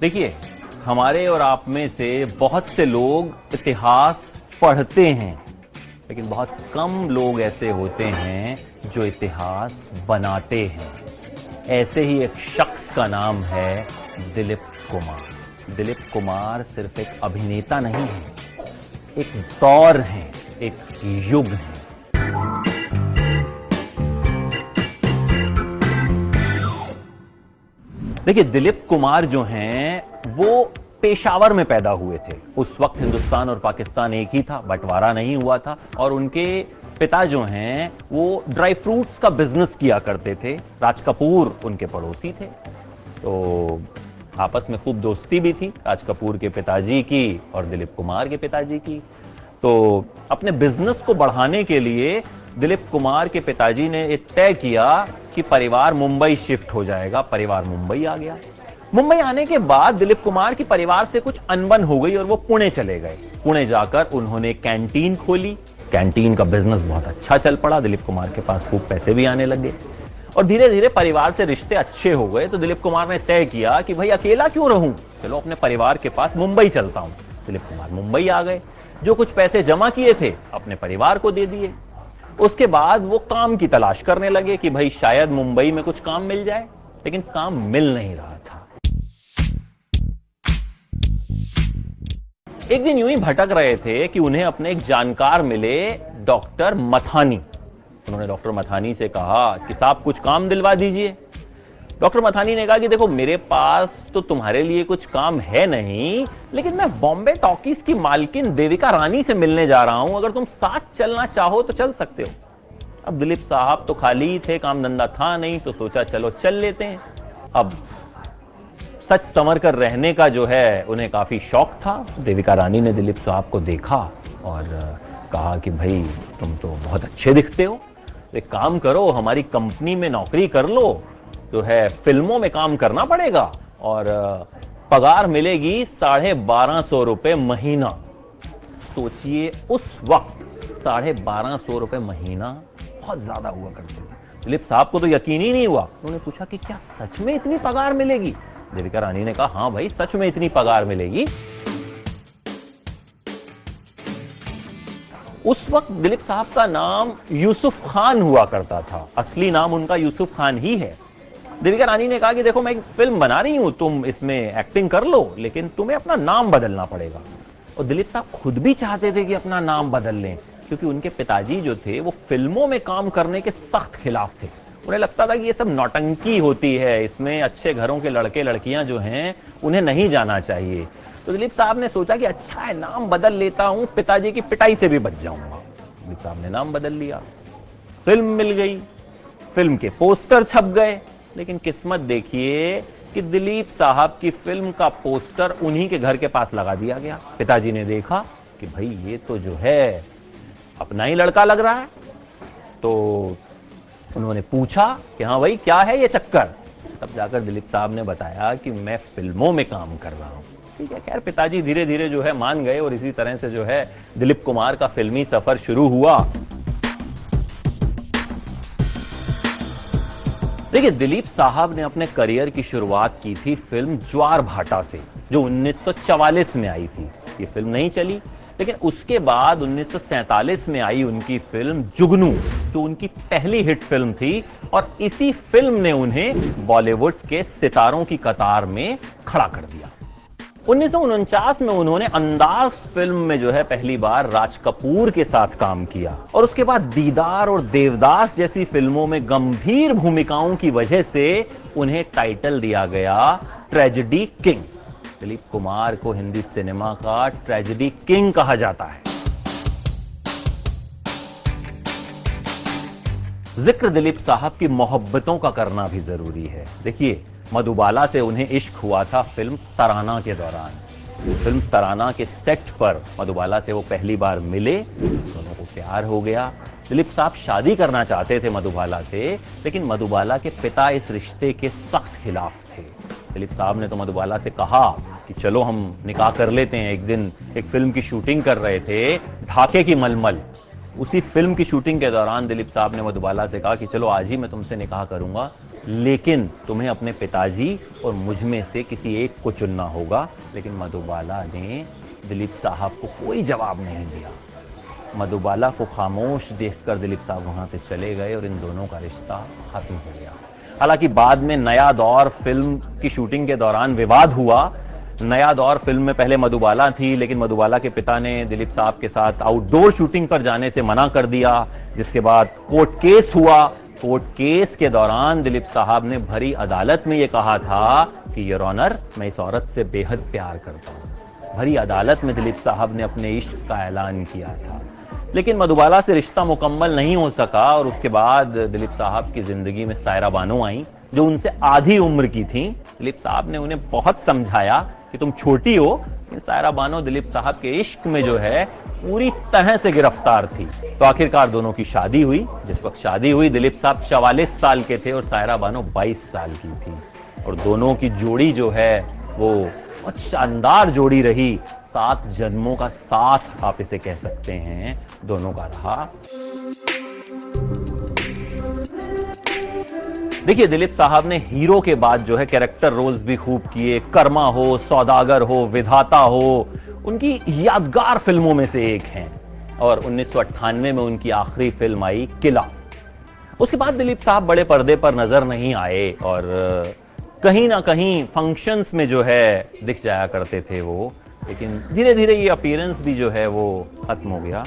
देखिए, हमारे और आप में से बहुत से लोग इतिहास पढ़ते हैं, लेकिन बहुत कम लोग ऐसे होते हैं जो इतिहास बनाते हैं। ऐसे ही एक शख्स का नाम है दिलीप कुमार। दिलीप कुमार सिर्फ एक अभिनेता नहीं है, एक दौर है, एक युग है। देखिए, दिलीप कुमार जो हैं वो पेशावर में पैदा हुए थे। उस वक्त हिंदुस्तान और पाकिस्तान एक ही था, बंटवारा नहीं हुआ था। और उनके पिता जो हैं वो ड्राई फ्रूट्स का बिजनेस किया करते थे। राज कपूर उनके पड़ोसी थे, तो आपस में खूब दोस्ती भी थी राज कपूर के पिताजी की और दिलीप कुमार के पिताजी की। तो अपने बिजनेस को बढ़ाने के लिए दिलीप कुमार के पिताजी ने तय किया कि परिवार मुंबई शिफ्ट हो जाएगा। परिवार मुंबई आ गया। मुंबई आने के बाद दिलीप कुमार की परिवार से कुछ अनबन हो गई और वो पुणे चले गए। पुणे जाकर उन्होंने कैंटीन खोली। कैंटीन का बिजनेस बहुत अच्छा चल पड़ा। दिलीप कुमार के पास खूब पैसे भी आने लगे और धीरे धीरे परिवार से रिश्ते अच्छे हो गए। तो दिलीप कुमार ने तय किया कि भाई अकेला क्यों रहूं, चलो अपने परिवार के पास मुंबई चलता हूं। दिलीप कुमार मुंबई आ गए। जो कुछ पैसे जमा किए थे अपने परिवार को दे दिए। उसके बाद वो काम की तलाश करने लगे कि भाई शायद मुंबई में कुछ काम मिल जाए, लेकिन काम मिल नहीं रहा था। एक दिन यूं ही भटक रहे थे कि उन्हें अपने एक जानकार मिले, डॉक्टर मथानी। उन्होंने डॉक्टर मथानी से कहा कि साहब कुछ काम दिलवा दीजिए। डॉक्टर मथानी ने कहा कि देखो, मेरे पास तो तुम्हारे लिए कुछ काम है नहीं, लेकिन मैं बॉम्बे टॉकीज की मालकिन देविका रानी से मिलने जा रहा हूं। अगर तुम साथ चलना चाहो तो चल सकते हो। अब दिलीप साहब तो खाली ही थे, काम धंधा था नहीं, तो सोचा चलो चल लेते हैं। अब सच संवर कर रहने का जो है उन्हें काफी शौक था। देविका रानी ने दिलीप साहब को देखा और कहा कि भाई तुम तो बहुत अच्छे दिखते हो, एक काम करो, हमारी कंपनी में नौकरी कर लो, जो है फिल्मों में काम करना पड़ेगा और पगार मिलेगी 1250 रुपए महीना। सोचिए, उस वक्त 1250 रुपए महीना बहुत ज्यादा हुआ करते थे। दिलीप साहब को तो यकीन ही नहीं हुआ। उन्होंने पूछा कि क्या सच में इतनी पगार मिलेगी? देविका रानी ने कहा हाँ भाई, सच में इतनी पगार मिलेगी। उस वक्त दिलीप साहब का नाम यूसुफ खान हुआ करता था। असली नाम उनका यूसुफ खान ही है। देविका रानी ने कहा कि देखो, मैं एक फिल्म बना रही हूं, तुम इसमें एक्टिंग कर लो, लेकिन तुम्हें अपना नाम बदलना पड़ेगा। और दिलीप साहब खुद भी चाहते थे कि अपना नाम बदल लें, क्योंकि उनके पिताजी जो थे वो फिल्मों में काम करने के सख्त खिलाफ थे। उन्हें लगता था कि ये सब नौटंकी होती है, इसमें अच्छे घरों के लड़के लड़कियां जो हैं उन्हें नहीं जाना चाहिए। तो दिलीप साहब ने सोचा कि अच्छा है, नाम बदल लेता हूं, पिताजी की पिटाई से भी बच जाऊंगा। दिलीप साहब ने नाम बदल लिया। फिल्म मिल गई, फिल्म के पोस्टर छप गए, लेकिन किस्मत देखिए कि दिलीप साहब की फिल्म का पोस्टर उन्हीं के घर के पास लगा दिया गया। पिताजी ने देखा कि भाई ये तो जो है अपना ही लड़का लग रहा है। तो उन्होंने पूछा कि हाँ भाई क्या है ये चक्कर। तब जाकर दिलीप साहब ने बताया कि मैं फिल्मों में काम कर रहा हूं। ठीक है, खैर पिताजी धीरे धीरे जो है मान गए और इसी तरह से जो है दिलीप कुमार का फिल्मी सफर शुरू हुआ। देखिए, दिलीप साहब ने अपने करियर की शुरुआत की थी फिल्म ज्वार भाटा से, जो 1944 में आई थी। ये फिल्म नहीं चली, लेकिन उसके बाद 1947 में आई उनकी फिल्म जुगनू, जो उनकी पहली हिट फिल्म थी। और इसी फिल्म ने उन्हें बॉलीवुड के सितारों की कतार में खड़ा कर दिया। 1949 में उन्होंने अंदाज फिल्म में जो है पहली बार राज कपूर के साथ काम किया। और उसके बाद दीदार और देवदास जैसी फिल्मों में गंभीर भूमिकाओं की वजह से उन्हें टाइटल दिया गया ट्रेजेडी किंग। दिलीप कुमार को हिंदी सिनेमा का ट्रेजेडी किंग कहा जाता है। जिक्र दिलीप साहब की मोहब्बतों का करना भी जरूरी है। देखिए, मधुबाला से उन्हें इश्क हुआ था फिल्म तराना के दौरान। फिल्म तराना के सेट पर मधुबाला से वो पहली बार मिले, दोनों को प्यार हो गया। दिलीप साहब शादी करना चाहते थे मधुबाला से, लेकिन मधुबाला के पिता इस रिश्ते के सख्त खिलाफ थे। दिलीप साहब ने तो मधुबाला से कहा कि चलो हम निकाह कर लेते हैं। एक दिन एक फिल्म की शूटिंग कर रहे थे, ढाके की मलमल। उसी फिल्म की शूटिंग के दौरान दिलीप साहब ने मधुबाला से कहा कि चलो आज ही मैं तुमसे निकाह करूंगा। लेकिन तुम्हें अपने पिताजी और मुझ में से किसी एक को चुनना होगा। लेकिन मधुबाला ने दिलीप साहब को कोई जवाब नहीं दिया। मधुबाला को खामोश देखकर दिलीप साहब वहां से चले गए और इन दोनों का रिश्ता खत्म हो गया। हालांकि बाद में नया दौर फिल्म की शूटिंग के दौरान विवाद हुआ। नया दौर फिल्म में पहले मधुबाला थी, लेकिन मधुबाला के पिता ने दिलीप साहब के साथ आउटडोर शूटिंग पर जाने से मना कर दिया, जिसके बाद कोर्ट केस हुआ। कोर्ट केस के दौरान दिलीप साहब ने भरी अदालत में यह कहा था कि योर ऑनर, मैं इस औरत से बेहद प्यार करता हूं। भरी अदालत में दिलीप साहब ने अपने इश्क का ऐलान किया था। लेकिन मधुबाला से रिश्ता मुकम्मल नहीं हो सका और उसके बाद दिलीप साहब की जिंदगी में सायरा बानो आई, जो उनसे आधी उम्र की थी। दिलीप साहब ने उन्हें बहुत समझाया कि तुम छोटी हो, लेकिन सायरा बानो दिलीप साहब के इश्क में जो है पूरी तरह से गिरफ्तार थी। तो आखिरकार दोनों की शादी हुई। जिस वक्त शादी हुई दिलीप साहब 44 साल के थे और सायरा बानो 22 साल की थी। और दोनों की जोड़ी जो है वो बहुत शानदार जोड़ी रही। 7 जन्मों का साथ आप इसे कह सकते हैं दोनों का रहा। देखिए, दिलीप साहब ने हीरो के बाद जो है कैरेक्टर रोल्स भी खूब किए। कर्मा हो, सौदागर हो, विधाता हो, उनकी यादगार फिल्मों में से एक हैं। और 1998 में उनकी आखिरी फिल्म आई किला। उसके बाद दिलीप साहब बड़े पर्दे पर नजर नहीं आए और कहीं ना कहीं फंक्शंस में जो है दिख जाया करते थे वो। लेकिन धीरे धीरे ये अपीयरेंस भी जो है वो खत्म हो गया।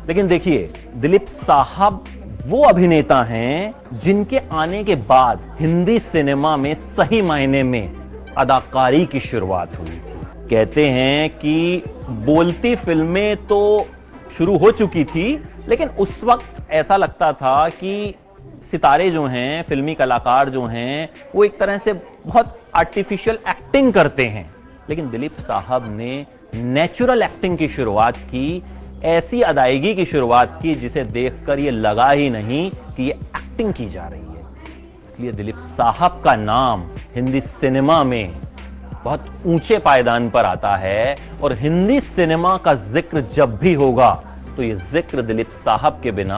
लेकिन देखिए, दिलीप साहब वो अभिनेता हैं जिनके आने के बाद हिंदी सिनेमा में सही मायने में अदाकारी की शुरुआत हुई थी। कहते हैं कि बोलती फिल्में तो शुरू हो चुकी थी, लेकिन उस वक्त ऐसा लगता था कि सितारे जो हैं, फिल्मी कलाकार जो हैं, वो एक तरह से बहुत आर्टिफिशियल एक्टिंग करते हैं। लेकिन दिलीप साहब ने नेचुरल एक्टिंग की शुरुआत की, ऐसी अदायगी की शुरुआत की जिसे देखकर ये लगा ही नहीं कि ये एक्टिंग की जा रही है। इसलिए दिलीप साहब का नाम हिंदी सिनेमा में बहुत ऊंचे पायदान पर आता है। और हिंदी सिनेमा का जिक्र जब भी होगा तो ये जिक्र दिलीप साहब के बिना